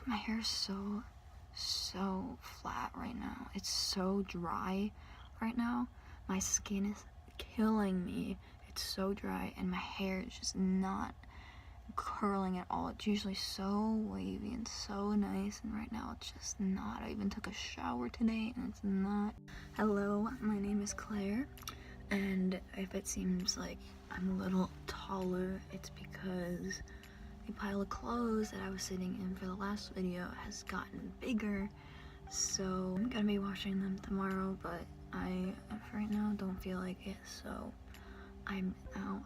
My hair is so flat right now. It's so dry right now. My skin is killing me. It's so dry and my hair is just not curling at all. It's usually so wavy and so nice, and right now it's just not. I even took a shower today and it's not. Hello, my name is Claire, and if it seems like I'm a little taller, it's because the pile of clothes that I was sitting in for the last video has gotten bigger, so I'm gonna be washing them tomorrow, but I right now don't feel like it, so I'm now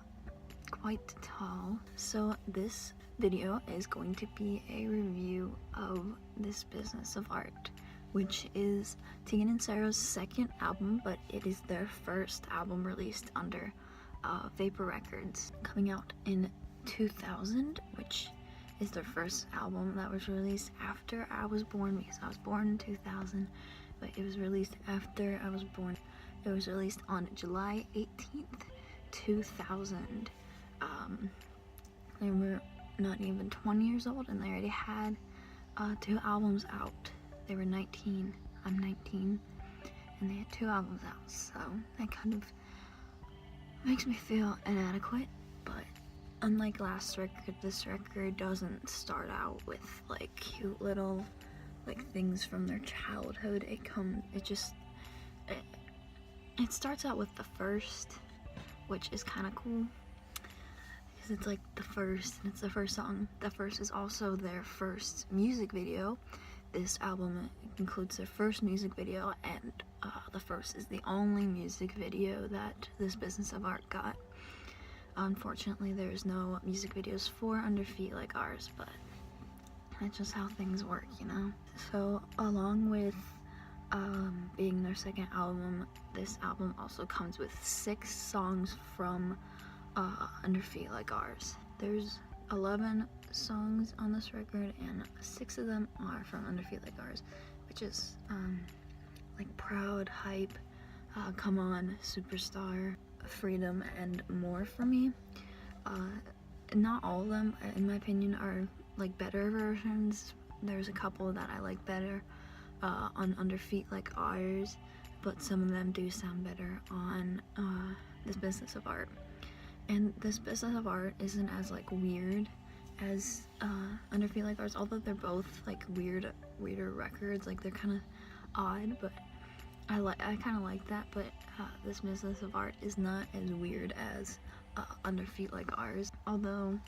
quite tall. So this video is going to be a review of this business of art, which is Tegan and Sara's second album, but it is their first album released under Vapor Records, coming out in 2000, which is their first album that was released after I was born, because I was born in 2000, but it was released after I was born. It was released on July 18th, 2000. They were not even 20 years old and they already had 2 albums out. They were 19, I'm 19, and they had 2 albums out, so that kind of makes me feel inadequate. But unlike last record, this record doesn't start out with like cute little like things from their childhood. It starts out with the first, which is kind of cool because it's like the first and it's the first song. The first is also their first music video. This album includes their first music video, and the first is the only music video that this business of art got. Unfortunately, there's no music videos for Under Feet Like Ours, but that's just how things work, you know? So along with being their second album, this album also comes with 6 songs from Under Feet Like Ours. There's 11 songs on this record and 6 of them are from Under Feet Like Ours, which is like Proud, Hype, Come On, Superstar, Freedom, and more for me. Not all of them, in my opinion, are like better versions. There's a couple that I like better on Under Feet Like Ours, but some of them do sound better on this business of art. And this business of art isn't as like weird as Under Feet Like Ours, although they're both like weirder records. Like they're kind of odd, but I kind of like that. But this business of art is not as weird as Under Feet Like Ours, although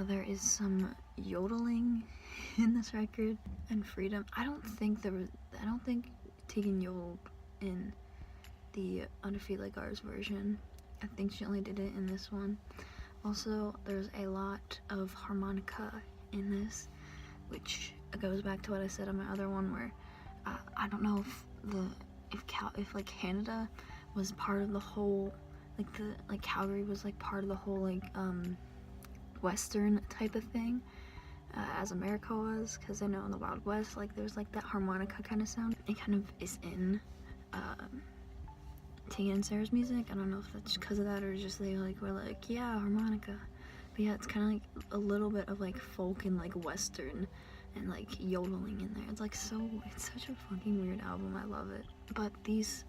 there is some yodeling in this record. And Freedom, I don't think Tegan yodeled in the Under Feet Like Ours version. I think she only did it in this one. Also, there's a lot of harmonica in this, which goes back to what I said on my other one, where I don't know if like Canada was part of the whole, like Calgary was like part of the whole like Western type of thing, as America was, because I know in the Wild West like there's like that harmonica kind of sound. It kind of is in Tegan and Sara's music. I don't know if that's because of that or just they like were like, yeah, harmonica. But yeah, it's kind of like a little bit of like folk and like Western and like yodeling in there. It's like it's such a fucking weird album. I love it. But these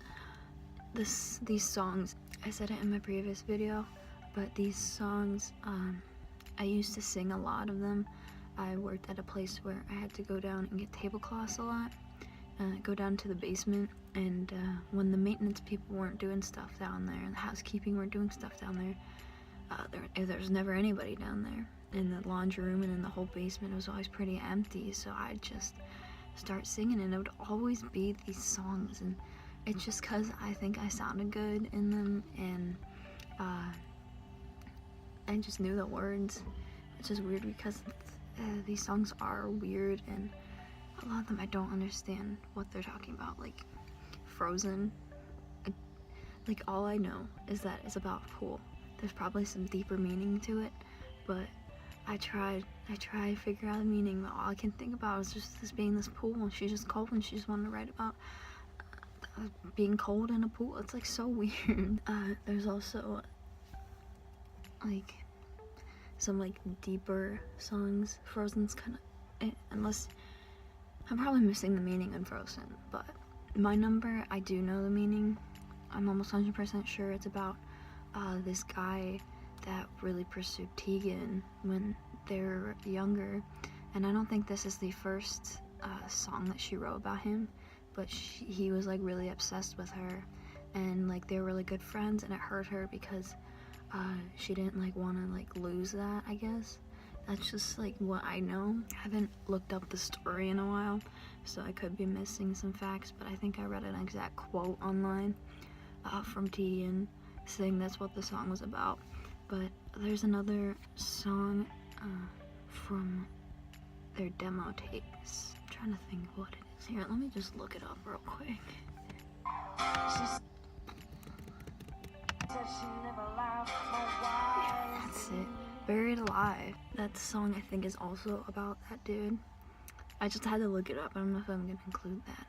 songs, I said it in my previous video, but these songs, I used to sing a lot of them. I worked at a place where I had to go down and get tablecloths a lot. Go down to the basement, and when the maintenance people weren't doing stuff down there and the housekeeping weren't doing stuff down there, there's never anybody down there. In the laundry room and in the whole basement, it was always pretty empty, so I'd just start singing, and it would always be these songs, and it's just because I think I sounded good in them, and I just knew the words, which is weird because these songs are weird, and a lot of them I don't understand what they're talking about. Like Frozen, like all I know is that it's about a pool. There's probably some deeper meaning to it, but I try to figure out the meaning, but all I can think about is just this being this pool, and she's just cold, and she just wanted to write about being cold in a pool. It's like so weird. There's also like some like deeper songs. Frozen's kind of unless I'm probably missing the meaning in Frozen, but My Number, I do know the meaning. I'm almost 100% sure it's about this guy that really pursued Tegan when they were younger, and I don't think this is the first song that she wrote about him, but he was like really obsessed with her, and like they were really good friends, and it hurt her because she didn't like want to like lose that, I guess. That's just like what I know. I haven't looked up the story in a while, so I could be missing some facts, but I think I read an exact quote online from Tegan saying that's what the song was about. But there's another song from their demo tapes. I'm trying to think what it is. Here, let me just look it up real quick. Yeah, that's it. Buried Alive. That song I think is also about that dude. I just had to look it up. I don't know if I'm gonna include that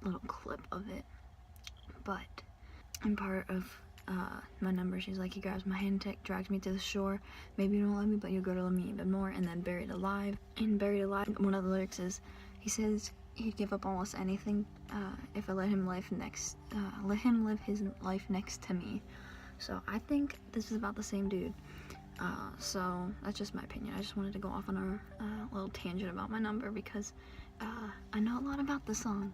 little clip of it. But in part of My Number, she's like, he grabs my hand, drags me to the shore. Maybe you don't love me, but you'll go to love me even more. And then Buried Alive. In Buried Alive, one of the lyrics is, he says he'd give up almost anything if I let him live his life next to me. So I think this is about the same dude. So that's just my opinion. I just wanted to go off on a little tangent about My Number because I know a lot about the song.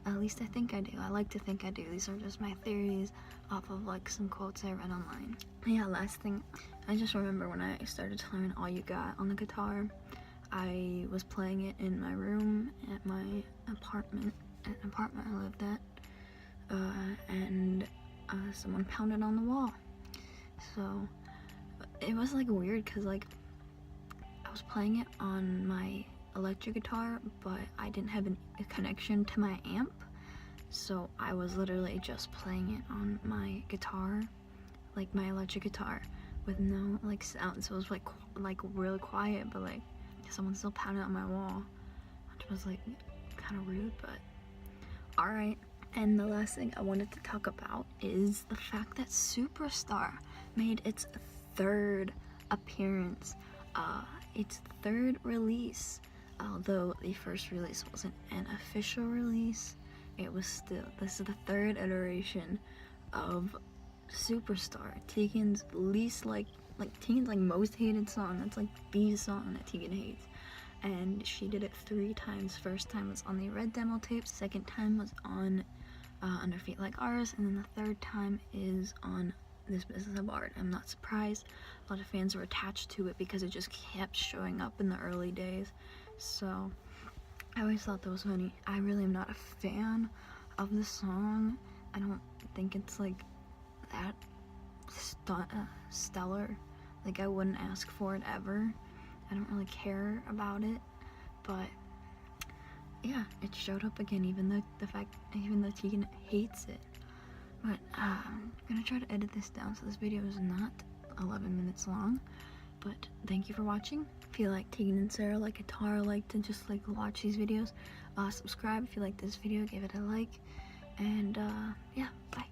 At least I think I do. I like to think I do. These are just my theories off of like some quotes I read online. Yeah, last thing, I just remember when I started to learn All You Got on the guitar, I was playing it in my room at my apartment, an apartment I lived at, and someone pounded on the wall. So it was like weird because like I was playing it on my electric guitar, but I didn't have a connection to my amp, so I was literally just playing it on my guitar, like my electric guitar, with no like sound. So it was like really quiet, but like someone still pounded on my wall, which was like kind of rude, but alright. And the last thing I wanted to talk about is the fact that Superstar made its third appearance, its third release. Although the first release wasn't an official release, it was still, this is the third iteration of Superstar, Tegan's least Tegan's like most hated song. That's like the song that Tegan hates. And she did it 3 times. First time was on the red demo tape, second time was on Under Feet Like Ours, and then the third time is on This Business of Art. I'm not surprised. A lot of fans were attached to it because it just kept showing up in the early days. So I always thought that was funny. I really am not a fan of the song. I don't think it's like that stellar. Like I wouldn't ask for it ever. I don't really care about it, but yeah, it showed up again, even though Tegan hates it. But I'm gonna try to edit this down so this video is not 11 minutes long. But thank you for watching. If you like Tegan and Sara, like guitar, like to just like watch these videos, subscribe if you like this video, give it a like, and yeah, bye.